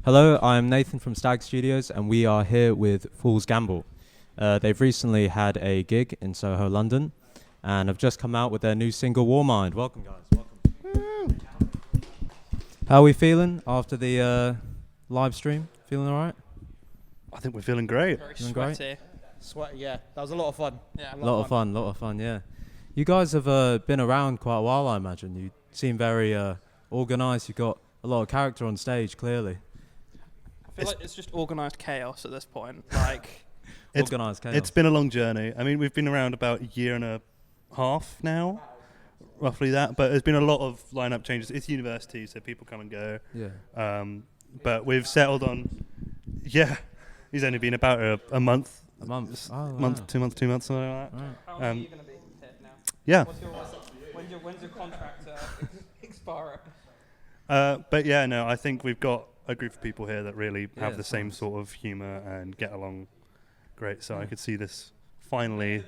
Hello, I'm Nathan from Stag Studios, and we are here with Fool's Gamble. They've recently had a gig in Soho, London, and have just come out with their new single, Warmind. Welcome, guys. Welcome. How are we feeling after the live stream? Feeling all right? I think we're feeling great. Very Feeling sweaty. great? Sweaty, yeah. That was a lot of fun. Yeah. A lot of fun, yeah. You guys have been around quite a while, I imagine. You seem very organised. You've got a lot of character on stage, clearly. I feel like it's just organised chaos at this point. Like, Organised chaos. It's been a long journey. I mean, we've been around about a year and a half now, roughly that. But there's been a lot of lineup changes. It's university, so people come and go. Yeah. But we've settled on. Yeah, he's only been about a month. A month. Oh, Month, wow. 2 months, 2 months, something like that. Right. how long are you going to be here now? Yeah. When's your contract expire? But yeah, no, I think we've got a group of people here that really Yeah, have the that's same nice. sort of humour and get along great. So I could see this finally.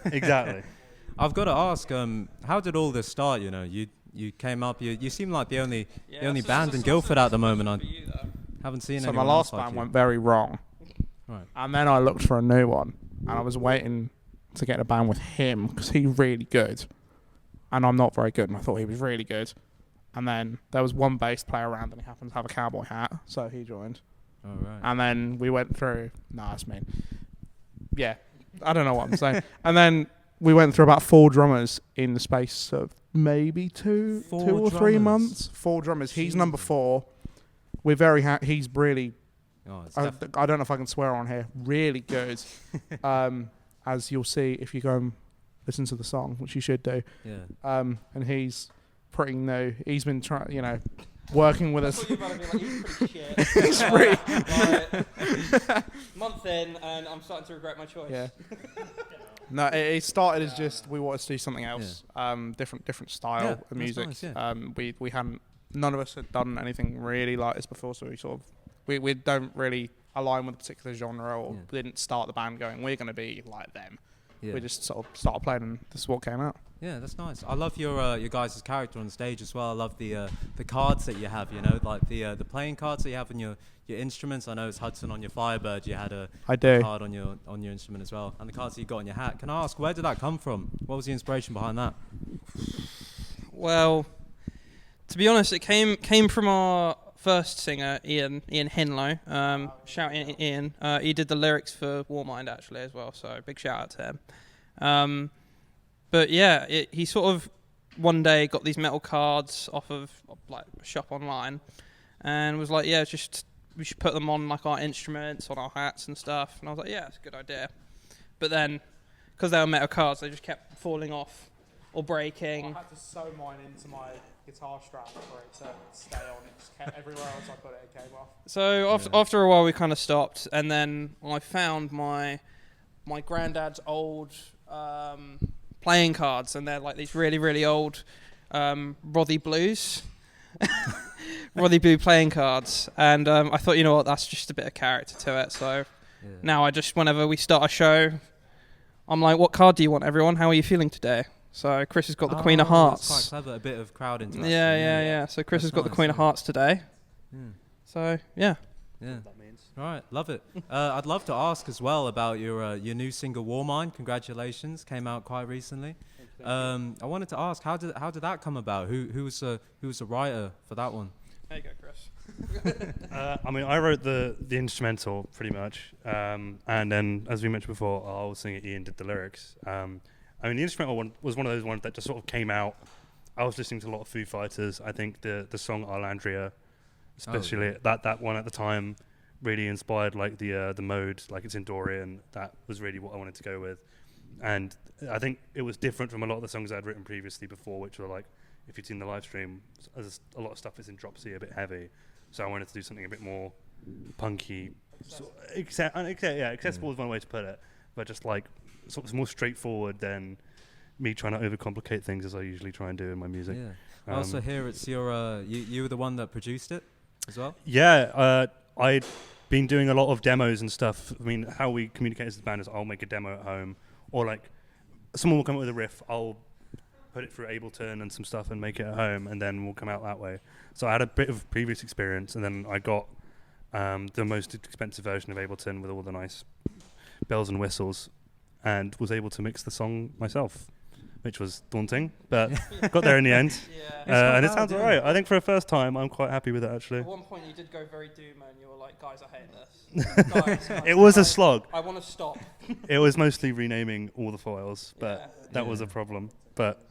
Exactly. I've got to ask, how did all this start? You know, you came up. You seem like the only band in Guildford at the moment. I haven't seen So anyone my else last like band you. went very wrong. Right. And then I looked for a new one. And I was waiting to get a band with him because he's really good. And I'm not very good. And I thought he was really good. And then there was one bass player around and he happened to have a cowboy hat. So he joined. Oh, right. And then we went through. No, that's mean. Yeah. I don't know what I'm saying. And then we went through about 4 drummers in the space of maybe two or 3 drummers? months. 4 drummers. He's number 4. We're very he's really. Oh, it's I don't know if I can swear on here. Really good. As you'll see if you go and listen to the song, which you should do. yeah. And he's pretty new. He's been working with us. You're about to be like, he's pretty shit. He's pretty. Month in, and I'm starting to regret my choice. Yeah. No, it started as just we wanted to do something else. Different style Yeah, of that's music. nice, yeah. We hadn't. None of us had done anything really like this before, so we sort of we don't really align with a particular genre, or didn't start the band going we're going to be like them. Yeah. We just sort of started playing, and this is what came out. Yeah, that's nice. I love your guys' character on stage as well. I love the cards that you have. You know, like the playing cards that you have on your instruments. I know it's Hudson on your Firebird. You had a I do. card on your instrument as well, and the cards that you got on your hat. Can I ask, where did that come from? What was the inspiration behind that? Well, to be honest, it came from our first singer, Ian Hinlow. Shout out Ian. He did the lyrics for Warmind actually as well, so big shout out to him. But yeah, he sort of one day got these metal cards off of like a shop online, and was like, yeah, we should put them on like our instruments, on our hats and stuff. And I was like, yeah, it's a good idea. But then, because they were metal cards, they just kept falling off or breaking. I had to sew mine into my guitar strap for it to stay on. It just kept everywhere else I put it came off. So after a while, we kind of stopped, and then I found my granddad's old playing cards, and they're like these really, really old Rothy Blues. Rothy Blue playing cards, and I thought, you know what, that's just a bit of character to it. So now I just, whenever we start a show, I'm like, what card do you want, everyone? How are you feeling today? So Chris has got the Queen of Hearts. That's quite clever. A bit of crowd interaction. Yeah. So Chris has got the Queen of Hearts today. Yeah. So yeah. Yeah. That means. Right, love it. I'd love to ask as well about your new single Warmind. Congratulations, came out quite recently. I wanted to ask, how did that come about? Who was the writer for that one? There you go, Chris. I mean, I wrote the instrumental pretty much, and then as we mentioned before, our singer Ian did the lyrics. I mean, the instrumental one was one of those ones that just sort of came out. I was listening to a lot of Foo Fighters. I think the song Arlandria, especially that one at the time, really inspired like the mode, like it's in Dorian. That was really what I wanted to go with, and I think it was different from a lot of the songs I'd written previously before, which were like, if you'd seen the live stream, there's a lot of stuff that's in drop C, a bit heavy. So I wanted to do something a bit more punky, accessible is one way to put it, but just like sort of more straightforward than me trying to overcomplicate things as I usually try and do in my music. Yeah. I also hear it's your you were the one that produced it as well. Yeah, I'd been doing a lot of demos and stuff. I mean, how we communicate as a band is I'll make a demo at home, or like someone will come up with a riff, I'll put it through Ableton and some stuff and make it at home, and then we'll come out that way. So I had a bit of previous experience, and then I got the most expensive version of Ableton with all the nice bells and whistles, and was able to mix the song myself, which was daunting, but got there in the end. Yeah. And it sounds alright. I think for a first time, I'm quite happy with it, actually. At one point, you did go very doom, and you were like, "Guys, I hate this." Guys, It was a slog. I want to stop. It was mostly renaming all the files, but that was a problem. But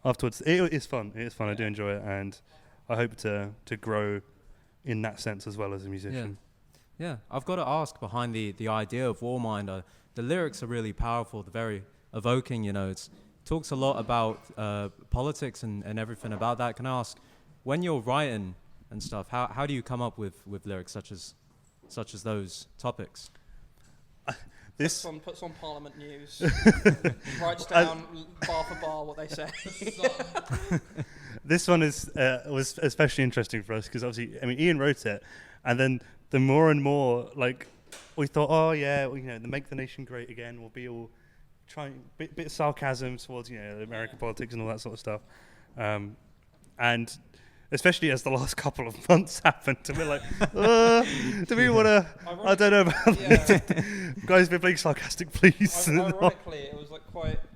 afterwards, it is fun. It is fun. I do enjoy it, and I hope to grow in that sense as well as a musician. Yeah, I've got to ask, behind the idea of Warmind, the lyrics are really powerful. They're very evoking. It talks a lot about politics and everything about that. Can I ask, when you're writing and stuff, how do you come up with lyrics such as those topics? Puts on Parliament News. Writes down bar for bar what they say. This one was especially interesting for us because obviously, I mean, Ian wrote it, and then the more and more we thought, oh yeah, well, the Make the Nation Great Again will be all trying bit of sarcasm towards American politics and all that sort of stuff, and especially as the last couple of months happened, and we're like, do we want to? I don't know about it. Guys, we're being sarcastic, please. Ironically, it was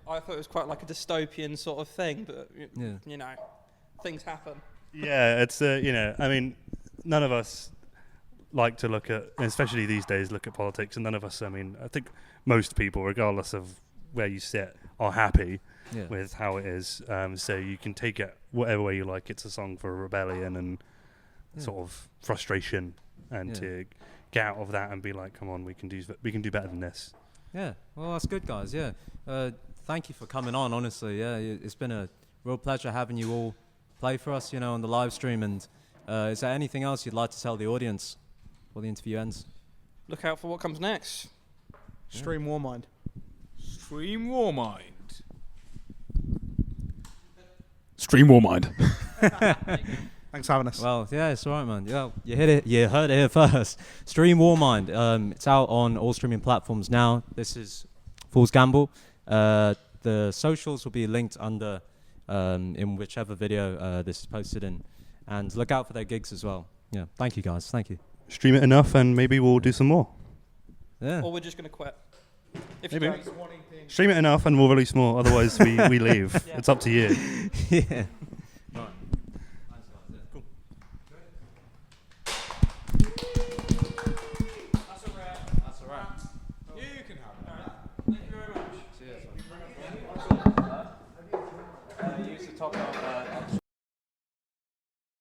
I thought it was quite like a dystopian sort of thing, but things happen. Yeah, it's I mean, none of us like to look at, especially these days, look at politics, and none of us. I mean, I think most people, regardless of where you sit, are happy with how it is. So you can take it whatever way you like. It's a song for rebellion and sort of frustration, and to get out of that and be like, come on, we can do better than this. Yeah, well, that's good, guys. Yeah, thank you for coming on. Honestly, it's been a real pleasure having you all play for us, on the live stream. And is there anything else you'd like to tell the audience before the interview ends? Look out for what comes next. Stream Warmind. Stream Warmind. Stream Warmind. Thanks for having us. Well, yeah, it's all right, man. Yeah, you heard it here first. Stream Warmind. It's out on all streaming platforms now. This is Fool's Gamble. The socials will be linked under in whichever video this is posted in. And look out for their gigs as well. Yeah, thank you, guys. Thank you. Stream it enough, and maybe we'll do some more. Yeah. Or we're just going to quit. If maybe. you don't. Stream it enough, and we'll release more. Otherwise, we leave. It's up to you. Yeah.